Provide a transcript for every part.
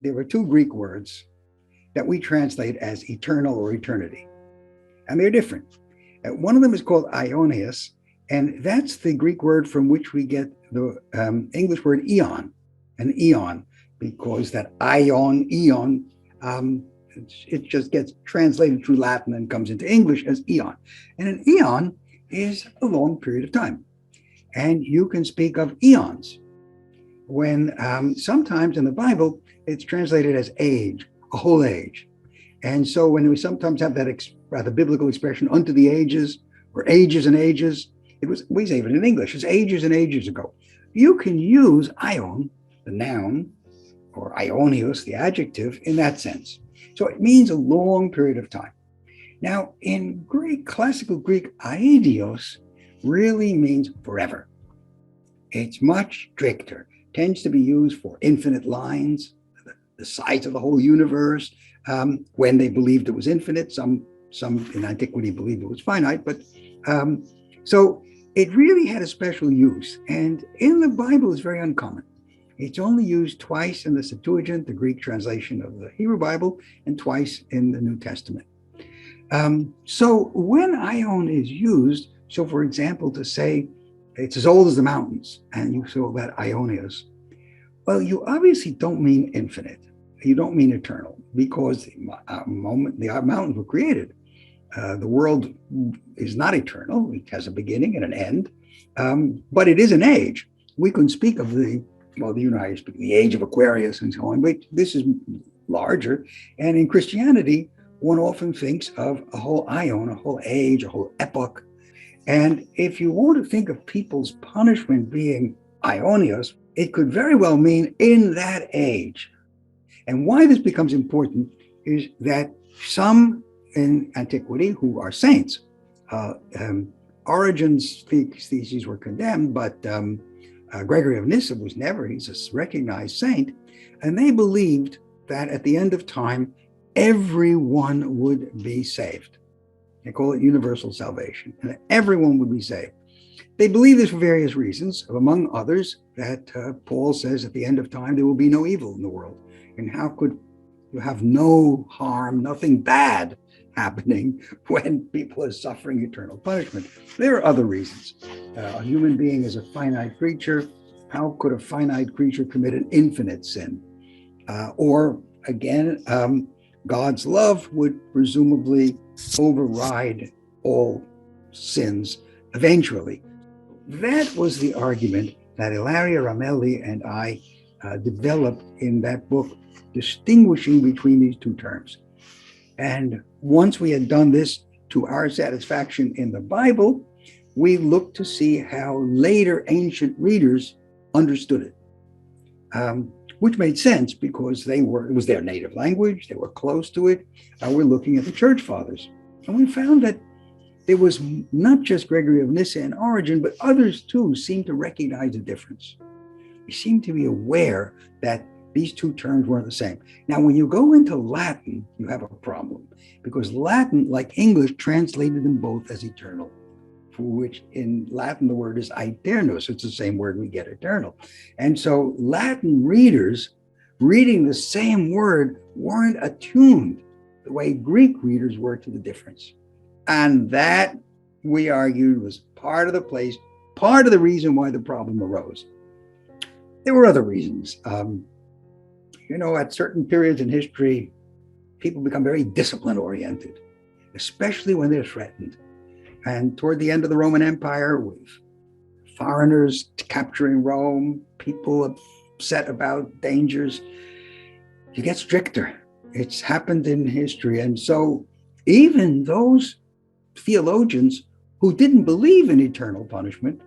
there were two Greek words that we translate as eternal or eternity, and they're different. One of them is called Aionios, and that's the Greek word from which we get the English word eon, an eon, because that eon, it just gets translated through Latin and comes into English as eon. And an eon is a long period of time. And you can speak of eons when sometimes in the Bible, it's translated as age, a whole age. And so when we sometimes have that rather biblical expression, unto the ages, or ages and ages, we say it in English, it's ages and ages ago. You can use aion, the noun, or Aionios, the adjective, in that sense. So it means a long period of time. Now, in Greek, classical Greek, Aidios really means forever. It's much stricter, tends to be used for infinite lines, the size of the whole universe, when they believed it was infinite. Some in antiquity believed it was finite, but so it really had a special use. And in the Bible, it's very uncommon. It's only used twice in the Septuagint, the Greek translation of the Hebrew Bible, and twice in the New Testament. So when ion is used, so for example, to say it's as old as the mountains, and you saw that Ionios, well, you obviously don't mean infinite. You don't mean eternal, because the mountains were created. The world is not eternal. It has a beginning and an end, but it is an age. We can speak of the age of Aquarius and so on, but this is larger. And in Christianity, one often thinks of a whole ion, a whole age, a whole epoch. And if you want to think of people's punishment being Ionios, it could very well mean in that age. And why this becomes important is that some in antiquity who are saints, Origen's theses were condemned, but Gregory of Nyssa was never. He's a recognized saint. And they believed that at the end of time, everyone would be saved. They call it universal salvation, and everyone would be saved. They believe this for various reasons, among others, that Paul says at the end of time, there will be no evil in the world. And how could you have no harm, nothing bad happening when people are suffering eternal punishment? There are other reasons. A human being is a finite creature. How could a finite creature commit an infinite sin? Or again, God's love would presumably override all sins eventually. That was the argument that Ilaria Ramelli and I developed in that book, distinguishing between these two terms. And once we had done this to our satisfaction in the Bible, we looked to see how later ancient readers understood it, which made sense because it was their native language, they were close to it. We're looking at the church fathers. And we found that there was not just Gregory of Nyssa and Origen, but others too seemed to recognize the difference. They seemed to be aware that these two terms weren't the same. Now, when you go into Latin, you have a problem, because Latin, like English, translated them both as eternal, for which in Latin the word is aeternos. It's the same word we get eternal. And so Latin readers reading the same word weren't attuned the way Greek readers were to the difference. And that, we argued, was part of the reason why the problem arose. There were other reasons. At certain periods in history, people become very discipline-oriented, especially when they're threatened. And toward the end of the Roman Empire, with foreigners capturing Rome, people upset about dangers, you get stricter. It's happened in history. And so even those theologians who didn't believe in eternal punishment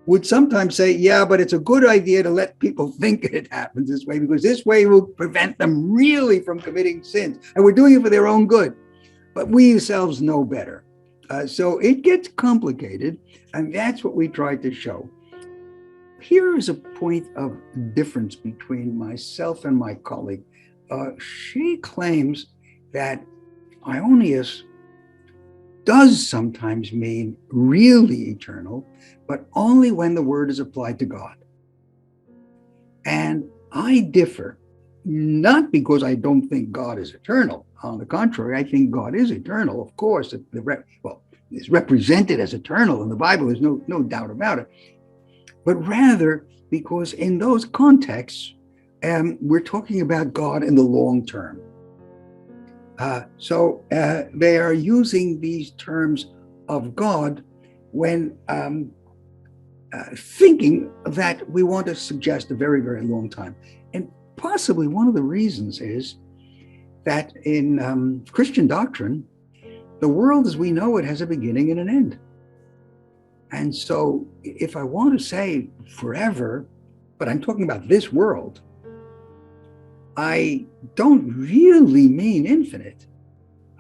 would sometimes say, yeah, but it's a good idea to let people think it happens this way, because this way will prevent them really from committing sins. And we're doing it for their own good. But we ourselves know better. So it gets complicated, and that's what we tried to show. Here is a point of difference between myself and my colleague. She claims that Aionios does sometimes mean really eternal, but only when the word is applied to God. And I differ. not because I don't think God is eternal. On the contrary, I think God is eternal. Of course, is represented as eternal in the Bible. There's no doubt about it. But rather because in those contexts, we're talking about God in the long term. So they are using these terms of God when thinking that we want to suggest a very, very long time. And possibly one of the reasons is that in Christian doctrine, the world as we know it has a beginning and an end. And so if I want to say forever, but I'm talking about this world, I don't really mean infinite.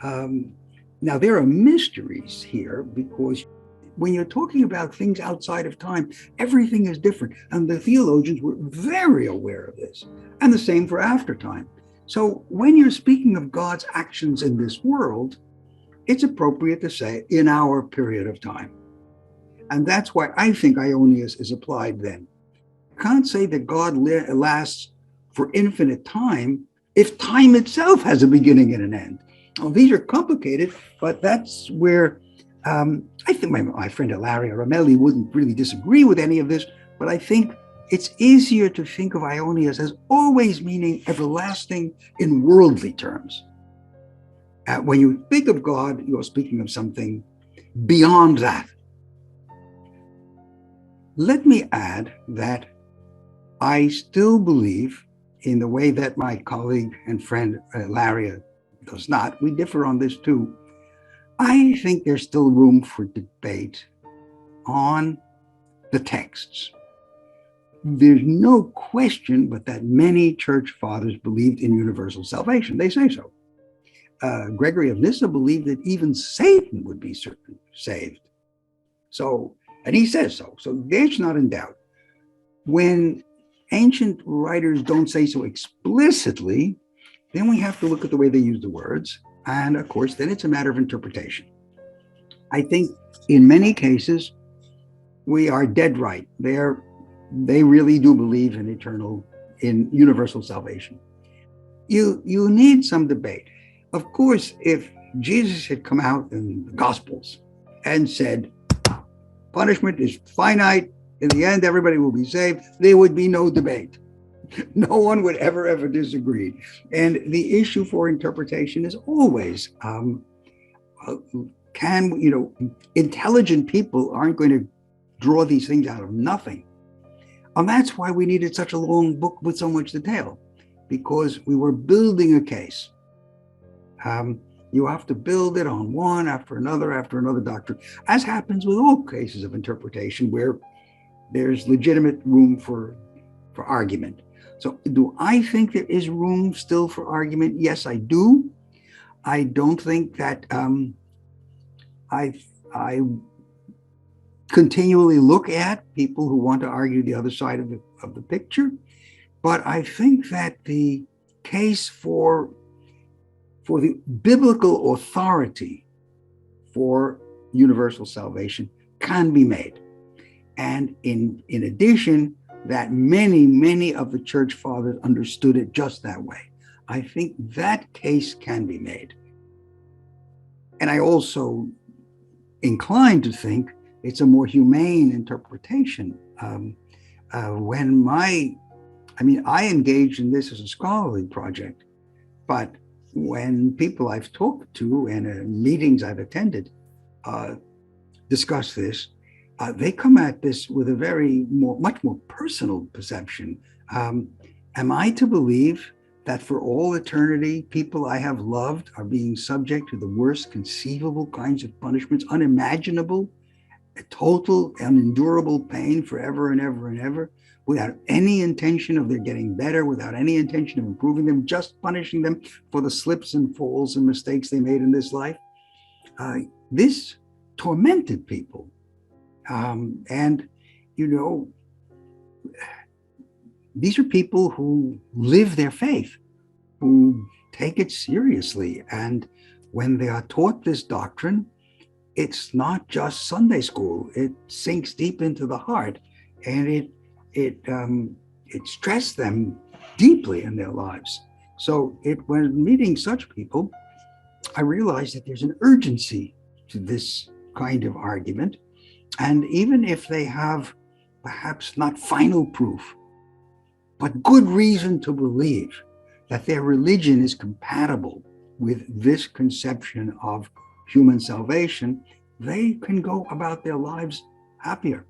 Now, there are mysteries here because when you're talking about things outside of time, everything is different. And the theologians were very aware of this. And the same for after time. So when you're speaking of God's actions in this world, it's appropriate to say in our period of time. And that's why I think Aionios is applied then. You can't say that God lasts for infinite time if time itself has a beginning and an end. Well, these are complicated, but that's where I think my friend Ilaria Ramelli wouldn't really disagree with any of this, but I think it's easier to think of Aionios as always meaning everlasting in worldly terms. When you think of God, you're speaking of something beyond that. Let me add that I still believe in the way that my colleague and friend Ilaria does not. We differ on this too. I think there's still room for debate on the texts. There's no question but that many church fathers believed in universal salvation. They say so. Gregory of Nyssa believed that even Satan would be saved. So, and he says so. So that's not in doubt. When ancient writers don't say so explicitly, then we have to look at the way they use the words. And of course, then it's a matter of interpretation. I think in many cases, we are dead right. They really do believe in universal salvation. You need some debate. Of course, if Jesus had come out in the Gospels and said, punishment is finite, in the end, everybody will be saved, there would be no debate. No one would ever disagree. And the issue for interpretation is always, intelligent people aren't going to draw these things out of nothing. And that's why we needed such a long book with so much detail, because we were building a case. You have to build it on one after another doctrine, as happens with all cases of interpretation where there's legitimate room for argument. So do I think there is room still for argument? Yes, I do. I don't think that I continually look at people who want to argue the other side of the picture, but I think that the case for the biblical authority for universal salvation can be made. And in addition, that many of the church fathers understood it just that way. I think that case can be made. And I also inclined to think it's a more humane interpretation. I engaged in this as a scholarly project, but when people I've talked to and meetings I've attended discuss this, they come at this with a much more personal perception. Am I to believe that for all eternity, people I have loved are being subject to the worst conceivable kinds of punishments, unimaginable, a total unendurable pain forever and ever and ever, without any intention of their getting better, without any intention of improving them, just punishing them for the slips and falls and mistakes they made in this life? This tormented people. These are people who live their faith, who take it seriously. And when they are taught this doctrine, it's not just Sunday school. It sinks deep into the heart, and it stressed them deeply in their lives. So when meeting such people, I realized that there's an urgency to this kind of argument. And even if they have perhaps not final proof, but good reason to believe that their religion is compatible with this conception of human salvation, they can go about their lives happier.